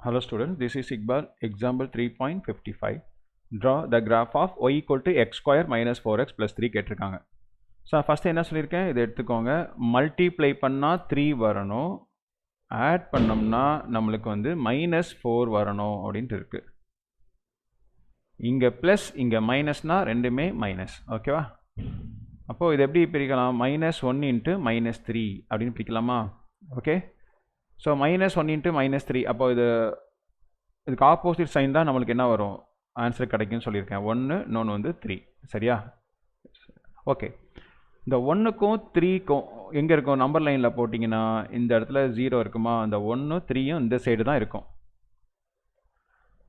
Hello students, this is Iqbal. Example 3.55. Draw the graph of y equal to x square minus 4x plus 3 கேட்டிருக்காங்க. So first என்ன சொல்லியிருக்கேன், இதை எடுத்துக்கோங்க. Multiply பண்ணால் 3 வரணும், ஆட் பண்ணோம்னா நம்மளுக்கு வந்து -4 வரணும் அப்படின்ட்டு இருக்கு. இங்கே ப்ளஸ் இங்கே மைனஸ்னால் ரெண்டுமே மைனஸ். ஓகேவா? அப்போது இது எப்படி பிரிக்கலாம்? -1 இன்ட்டு -3 அப்படின்னு பிரிக்கலாமா? ஓகே. ஸோ -1 இன்ட்டு -3, அப்போ இதுக்கு ஆப்போசிட் சைன் தான் நம்மளுக்கு என்ன வரும், ஆன்சர் கிடைக்குன்னு சொல்லியிருக்கேன். 1 இன்னொன்று வந்து 3. சரியா? ஓகே. இந்த 1க்கும் 3க்கும் எங்கே இருக்கும்? நம்பர் லைனில் போட்டிங்கன்னா இந்த இடத்துல 0 இருக்குமா? அந்த 1 3யும் இந்த சைடு தான் இருக்கும்.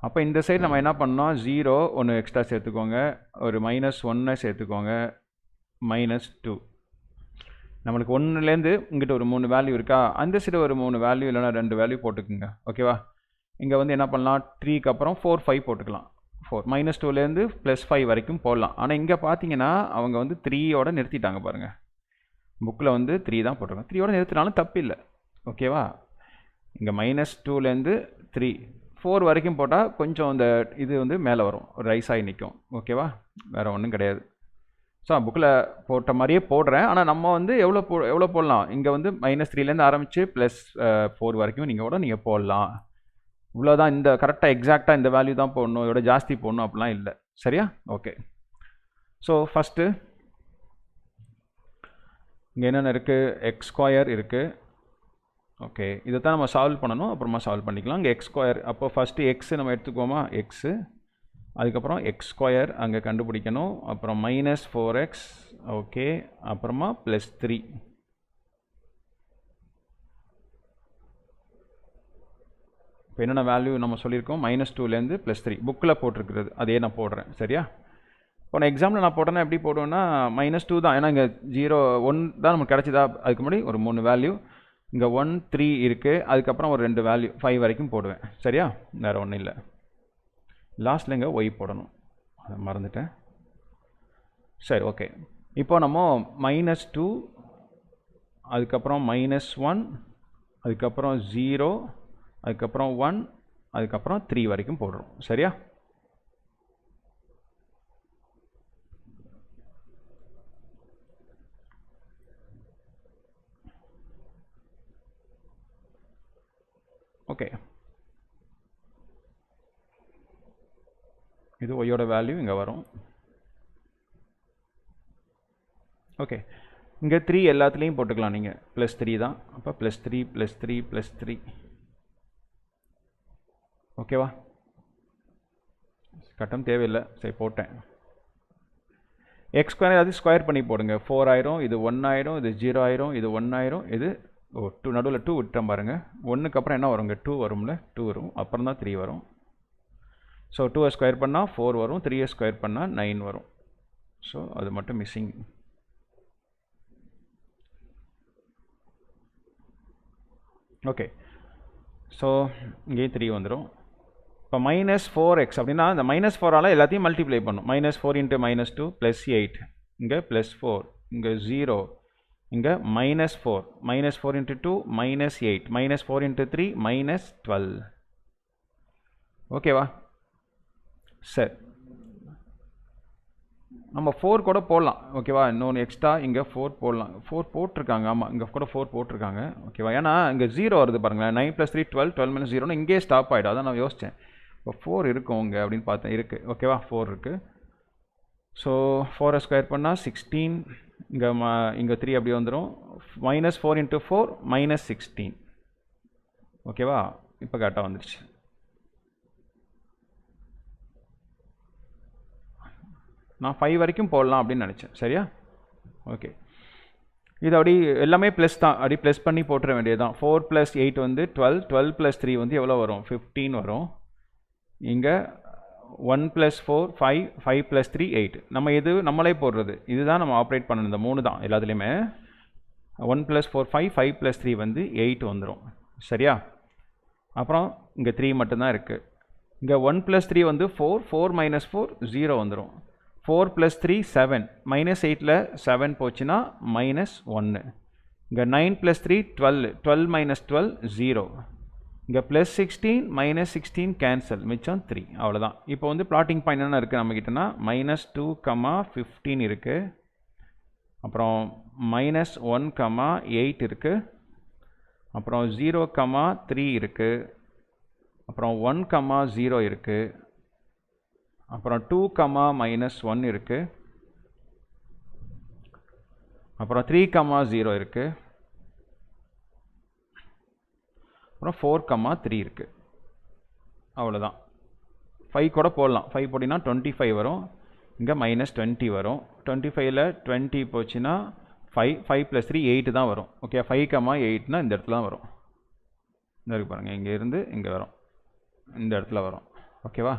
அப்போ இந்த சைடு நம்ம என்ன பண்ணோம், 0 ஒன்று எக்ஸ்ட்ரா சேர்த்துக்கோங்க, ஒரு -1 சேர்த்துக்கோங்க, -2. நம்மளுக்கு 1லேருந்து இங்கிட்ட ஒரு 3 வேல்யூ இருக்கா, அந்த சைடு ஒரு 3 வேல்யூ இல்லைனா 2 வேல்யூ போட்டுக்குங்க. ஓகேவா? இங்கே வந்து என்ன பண்ணலாம், 3க்கு அப்புறம் 4 5 போட்டுக்கலாம். 4 -2லேருந்து +5 வரைக்கும் போடலாம். ஆனால் இங்கே பார்த்தீங்கன்னா அவங்க வந்து 3யோட நிறுத்திட்டாங்க பாருங்கள். புக்கில் வந்து 3 தான் போட்டிருக்காங்க. 3யோட நிறுத்தினாலும் தப்பு இல்லை. ஓகேவா? இங்கே -2லேருந்து 3 4 வரைக்கும் போட்டால் கொஞ்சம் இந்த இது வந்து மேலே வரும், ரைஸ் ஆகி நிற்கும். ஓகேவா? வேறு ஒன்றும் கிடையாது. ஸோ புக்கில் போட்ட மாதிரியே போடுறேன். ஆனால் நம்ம வந்து எவ்வளோ போடலாம், இங்கே வந்து -3லேருந்து ஆரம்பித்து +4 வரைக்கும் நீங்கள் போடலாம். இவ்வளோதான். இந்த கரெக்டாக எக்ஸாக்டாக இந்த வேல்யூ தான் போடணும், இதோட ஜாஸ்தி போடணும் அப்படிலாம் இல்லை. சரியா? ஓகே. ஸோ ஃபஸ்ட்டு இங்கே என்னென்ன இருக்குது, எக்ஸ் ஸ்கொயர் இருக்குது. ஓகே, இதை தான் நம்ம சால்வ் பண்ணணும், அப்புறமா சால்வ் பண்ணிக்கலாம். இங்கே எக்ஸ் ஸ்கொயர், அப்போ ஃபஸ்ட்டு எக்ஸு நம்ம எடுத்துக்குவோமா, எக்ஸு, அதுக்கப்புறம் எக்ஸ் ஸ்கொயர் அங்கே கண்டுபிடிக்கணும், அப்புறம் -4x. ஓகே, அப்புறமா +3. இப்போ என்னென்ன வேல்யூ நம்ம சொல்லியிருக்கோம், -2லேருந்து +3 புக்கில் போட்டிருக்கிறது அதே நான் போடுறேன். சரியா? இப்போ நான் எக்ஸாம்பிள் நான் போட்டேன்னா எப்படி போடுவேன்னா -2 தான், ஏன்னா இங்கே 0 1 தான் நமக்கு கிடச்சிதா. அதுக்கு முன்னாடி ஒரு 3 வேல்யூ, இங்கே 1 3 இருக்குது, அதுக்கப்புறம் ஒரு 2 வேல்யூ 5 வரைக்கும் போடுவேன். சரியா? வேறு ஒன்றும் இல்லை. லாஸ்ட்டில் இங்கே ஒய் போடணும், அதை மறந்துட்டேன். சரி, ஓகே. இப்போ நம்ம -2, அதுக்கப்புறம் -1, அதுக்கப்புறம் 0, அதுக்கப்புறம் 1, அதுக்கப்புறம் 3 வரைக்கும் போடுறோம். சரியா? ஓகே. இது ஒய்யோட வேல்யூ இங்கே வரும். ஓகே, இங்கே 3 எல்லாத்துலேயும் போட்டுக்கலாம் நீங்கள், +3 தான். அப்போ +3 +3 +3. ஓகேவா? கட்டம் தேவையில்லை. சரி, போட்டேன். எக்ஸ் ஸ்கொயர் அது ஸ்கொயர் பண்ணி போடுங்க. 4 ஆயிரும், இது 1 ஆயிரும், இது 0 ஆயிரும், இது 1 ஆயிரும், இது 2, நடுவில் 2 விட்டேன் பாருங்கள். 1க்கு அப்புறம் என்ன வருங்க, 2 வரும்ல, 2 வரும், அப்புறம் தான் 3 வரும். ஸோ 2 ஸ்கொயர் பண்ணால் 4 வரும், 3 ஸ்கொயர் பண்ணால் 9 வரும். ஸோ அது மட்டும் மிஸ்ஸிங். ஓகே, ஸோ இங்கேயும் 3 வந்துடும். இப்போ -4x அப்படின்னா இந்த -4ஆல் எல்லாத்தையும் மல்டிப்ளை பண்ணும். -4 இன்ட்டு -2 +8, இங்கே +4, இங்கே 0, இங்கே -4, -4 இன்ட்டு 2 -8, -4 இன்ட்டு 3 -12. ஓகேவா? சரி, நம்ம 4 கூட போடலாம். ஓகேவா? இன்னொன்று எக்ஸ்ட்ரா இங்கே 4 போடலாம். 4 போட்டிருக்காங்க. ஆமாம், இங்கே கூட 4 போட்டிருக்காங்க. ஓகேவா? ஏன்னா இங்கே 0 வருது பாருங்களேன். 9 + 3 12, 12 - 0ன்னு இங்கே ஸ்டாப் ஆகிடும். அதான் நான் யோசித்தேன். இப்போ 4 இருக்கும் இங்கே அப்படின்னு பார்த்தேன். இருக்குது. ஓகேவா? 4 இருக்குது. ஸோ 4 ஸ்கொயர் பண்ணால் 16, இங்கே 3 அப்படி வந்துடும். -4 இன்ட்டு 4 -16. ஓகேவா? இப்போ கரெக்டாக வந்துடுச்சு. நான் 5 வரைக்கும் போடலாம் அப்படின்னு நினச்சேன். சரியா? ஓகே, இது அப்படி எல்லாமே ப்ளஸ் தான், அப்படி ப்ளஸ் பண்ணி போட்டுற வேண்டியது தான். 4 + 8 வந்து 12, 12 + 3 வந்து எவ்வளோ வரும், 15 வரும். இங்கே 1 + 4 5, 5 + 3 8. நம்ம இது நம்மளே போடுறது, இதுதான் நம்ம ஆப்ரேட் பண்ணணும். இந்த 3 தான் எல்லாத்துலேயுமே. 1 + 4 5, 5 + 3 வந்து 8 வந்துடும். சரியா? அப்புறம் இங்கே 3 மட்டும்தான் இருக்குது. இங்கே 1 + 3 வந்து 4, 4 - 4 0 வந்துடும். 4 + 3 7, -8ல் 7 போச்சுன்னா -1. இங்கே 9 + 3 12, 12 - 12 0. இங்கே ப்ளஸ் 16 மைனஸ் 16 கேன்சல், மிச்சம் 3. அவ்வளோதான். இப்போ வந்து பிளாட்டிங் பாயிண்ட் என்ன இருக்குது நம்மக்கிட்டனா -2, 15 இருக்குது. அப்புறம் -1, 8 இருக்குது. அப்புறம் 0, 3 இருக்குது. அப்புறம் 1, 0 இருக்குது. அப்புறம் 2, -1 இருக்குது. அப்புறம் 3, 0 இருக்குது. அப்புறம் 4, 3 இருக்குது. அவ்வளோதான். 5 கூட போடலாம். 5 போட்டிங்கன்னா 25 வரும். இங்கே -20 வரும். 25ல் 20 போச்சுன்னா 5 + 3 8 தான் வரும். ஓகே, 5, 8னா இந்த இடத்துல தான் வரும். இந்த இருக்கு பாருங்கள், இங்கே இருந்து இங்கே வரும், இந்த இடத்துல வரும். ஓகேவா?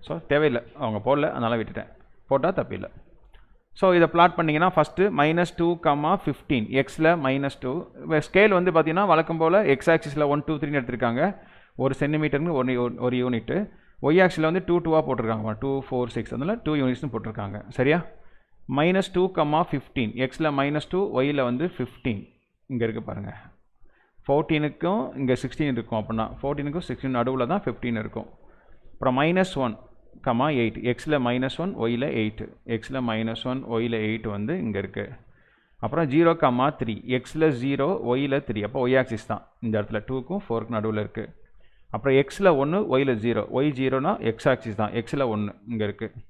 ஸோ தேவையில்லை, அவங்க போடல, அதனால் விட்டுட்டேன். போட்டால் தப்பில்லை. ஸோ இதை பிளாட் பண்ணிங்கன்னா ஃபஸ்ட்டு -2, 15 எக்ஸில் -2. ஸ்கேல் வந்து பார்த்தீங்கன்னா வழக்கம் போல் எக்ஸ் ஆக்சிஸில் 1, 2, 3 எடுத்திருக்காங்க. 1 சென்டிமீட்டருக்கு ஒரு யூனிட்டு. ஒய் ஆக்சிஸில் வந்து 2, 2 போட்டிருக்காங்க. 2, 4, 6 அதனால் 2 யூனிட்ஸ்னு போட்டிருக்காங்க. சரியா? -2, 15 எக்ஸில் -2, ஒய்யில் வந்து 15 இங்கே இருக்குது பாருங்கள். 14க்கும் இங்கே 16 இருக்கும். அப்படின்னா 14க்கும் 16 நடுவில் தான் 15 இருக்கும். அப்புறம் -1, 8 எக்ஸில் -1, ஒய்யில் 8. எக்ஸில் -1, ஒய்யில் 8 வந்து இங்கே இருக்குது. அப்புறம் 0, 3 எக்ஸில் 0, ஒய்யில் 3. அப்போ ஒய் ஆக்சிஸ் தான் இந்த இடத்துல 2க்கும் 4க்கும் நடுவில் இருக்குது. அப்புறம் எக்ஸில் 1, ஒய்யில் 0. ஒய் 0னா எக்ஸ் ஆக்சிஸ் தான். எக்ஸில் 1 இங்கே இருக்குது.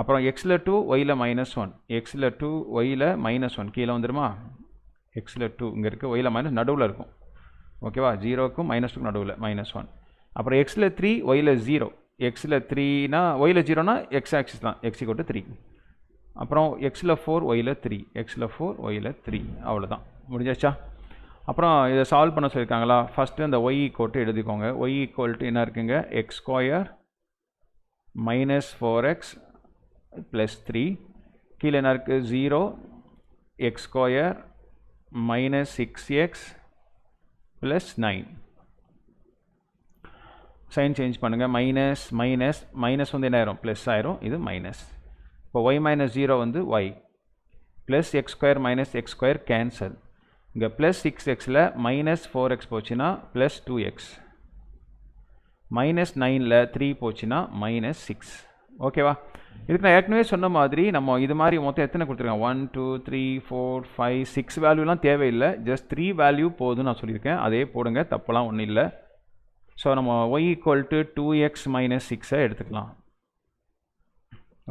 அப்புறம் எக்ஸில் 2, ஒய்யில் -1. எக்ஸில் 2, ஒய்யில் -1 கீழே வந்துடுமா? எக்ஸில் 2 இங்கே இருக்குது. ஒய்யில் மைனஸ் நடுவில் இருக்கும். ஓகேவா? 0க்கும் -2க்கும் நடுவில் -1. அப்புறம் எக்ஸில் 3, ஒய்யில் 0. எக்ஸில் 3னா ஒய்யில் 0னா எக்ஸ் ஆக்சிஸ் தான். x = 3. அப்புறம் எக்ஸில் 4, ஒய்யில் 3. எக்ஸில் 4, ஒய்யில் 3. அவ்வளோதான், முடிஞ்சாச்சா? அப்புறம் இதை சால்வ் பண்ண சொல்லியிருக்காங்களா? ஃபஸ்ட்டு அந்த y = எழுதிக்கோங்க. y = என்ன இருக்குங்க? x² -4x + 3. கீழே என்ன இருக்குது? 0, x² -6x + 9. சைன் சேஞ்ச் பண்ணுங்கள். மைனஸ் வந்து என்ன ஆயிரும்? ப்ளஸ் ஆயிரும். இது மைனஸ். இப்போ y - 0 வந்து y plus x² - x² cancel. இங்கே ப்ளஸ் 6xல் -4x போச்சுன்னா ப்ளஸ் 2x. -9ல் 3 போச்சுன்னா -6. ஓகேவா? இதுக்கு நான் ஏற்கனவே சொன்ன மாதிரி நம்ம இது மாதிரி மொத்தம் எத்தனை கொடுத்துருக்கேன்? 1, 2, 3, 4, 5, 6 வேல்யூலாம் தேவையில்லை. ஜஸ்ட் 3 வேல்யூ போதும் நான் சொல்லியிருக்கேன். அதே போடுங்க, தப்பெல்லாம் ஒன்றும் இல்லை. ஸோ நம்ம y = 2x - 6 எடுத்துக்கலாம்.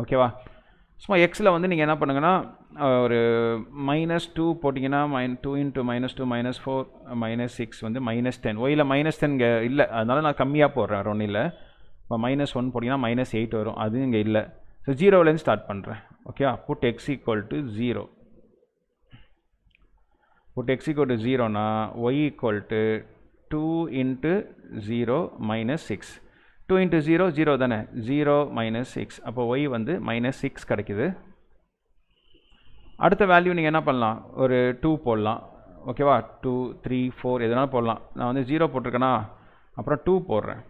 ஓகேவா? சும்மா எக்ஸில் வந்து நீங்கள் என்ன பண்ணுங்கன்னா ஒரு -2 போட்டிங்கன்னா 2 × -2 -4 -6 வந்து -10. ஒயில் -10 இங்கே இல்லை, அதனால் நான் கம்மியாக போடுறேன். வேறு ஒன்றும் இல்லை. இப்போ -1 போட்டிங்கன்னா -8 வரும். அது இங்கே இல்லை. ஸோ 0லேருந்து ஸ்டார்ட் பண்ணுறேன். Okay, put x = 0. Put x = 0னா y = 2 × 0 - 6. 2 × 0 0 தானே? 0 - 6. அப்போ y வந்து -6 கிடைக்குது. அடுத்த வேல்யூ நீங்கள் என்ன பண்ணலாம்? ஒரு 2 போடலாம். ஓகேவா? 2, 3, 4 எதனாலும் போடலாம். நான் வந்து 0 போட்டிருக்கேனா, அப்புறம் 2 போடுறேன்.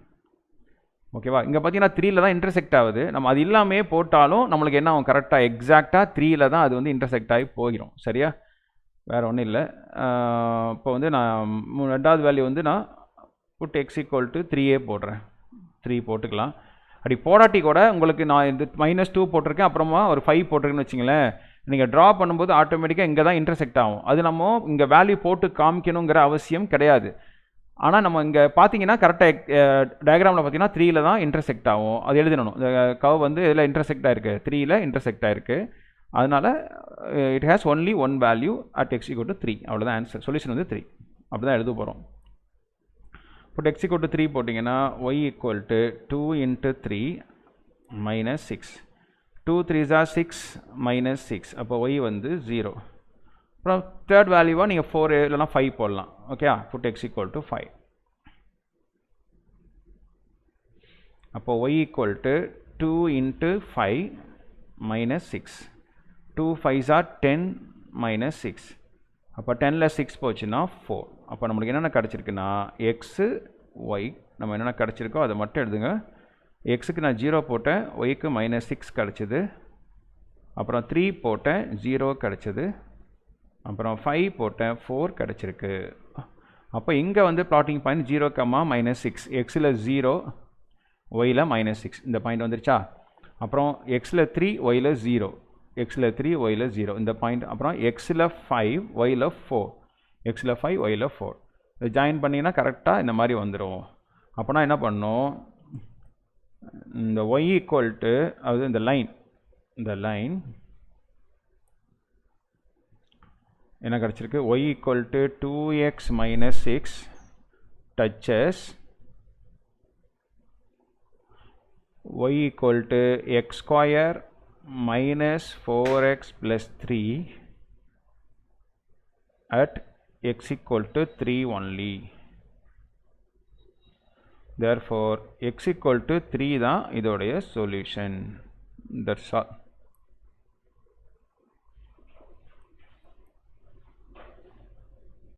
ஓகேவா? இங்கே பார்த்தீங்கன்னா 3ல் தான் இன்டர்செக்ட் ஆகுது. நம்ம அது இல்லாமே போட்டாலும் நம்மளுக்கு என்ன ஆகும்? கரெக்டாக எக்ஸாக்டாக 3ல் தான் அது வந்து இன்டர்செக்ட் ஆகி போயிடும். சரியா? வேறு ஒன்றும் இல்லை. இப்போ வந்து நான் ரெண்டாவது வேல்யூ வந்து நான் புட் x = 3 போடுறேன். 3 போட்டுக்கலாம். அப்படி போடாட்டி கூட உங்களுக்கு நான் இந்த -2 போட்டிருக்கேன், அப்புறமா ஒரு 5 போட்டிருக்கேன்னு வச்சிங்களேன். நீங்கள் ட்ரா பண்ணும்போது ஆட்டோமேட்டிக்காக இங்கே தான் இன்டர்செக்ட் ஆகும். அது நம்ம இங்கே வேல்யூ போட்டு காமிக்கணுங்கிற அவசியம் கிடையாது. ஆனால் நம்ம இங்கே பார்த்தீங்கன்னா கரெக்டாக டயக்ராமில் பார்த்தீங்கன்னா 3ல் தான் இன்டர்செக்ட் ஆகும். அது எழுதணும். இந்த கர்வ் வந்து இதில் இன்டர்செக்ட் ஆகிருக்கு, 3ல் இன்டர்செக்ட் ஆகிருக்கு. அதனால் it has only one value at x = 3. அவ்வளோதான் ஆன்சர். சொல்யூஷன் வந்து 3. அப்படி தான் எழுத போகிறோம். இப்போ x = 3 போட்டிங்கன்னா y = 2 × 3 - 6. 2 3s are 6 - 6. அப்போ y வந்து 0. அப்புறம் தேர்ட் வேல்யூவாக நீங்கள் 4 இல்லைனா 5 போடலாம். Okay, put x = 5. அப்போ y = 2 × 5 - 6. 2 5s are 10 - 6. அப்போ 10ல் 6 போச்சுன்னா 4. அப்போ நம்மளுக்கு என்னென்ன கிடச்சிருக்குன்னா x, y நம்ம என்னென்ன கிடச்சிருக்கோ அதை மட்டும் எழுதுங்க. எக்ஸுக்கு நான் 0 போட்டேன், ஒய்க்கு -6 கிடச்சிது. அப்புறம் 3 போட்டேன், 0 கிடச்சிது. அப்புறம் 5 போட்டேன், 4 கிடச்சிருக்கு. அப்போ இங்கே வந்து plotting point 0, -6 xல 0 yல -6 இந்த பாயிண்ட் வந்துருச்சா. அப்புறம் xல 3 yல 0 xல 3 yல 0 இந்த பாயிண்ட். அப்புறம் xல 5 yல 4 xல 5 yல 4 இதை ஜாயின் பண்ணினா கரெக்டாக இந்த மாதிரி வந்துடும். அப்போனா என்ன பண்ணணும், இந்த y ஈக்குவல் டு அது இந்த லைன் என்ன கிடச்சிருக்கு, y equal to 2x - 6 touches y equal to x square - 4x + 3 at x equal to 3 only. Therefore x equal to 3 தான் இதோடைய solution. That's all.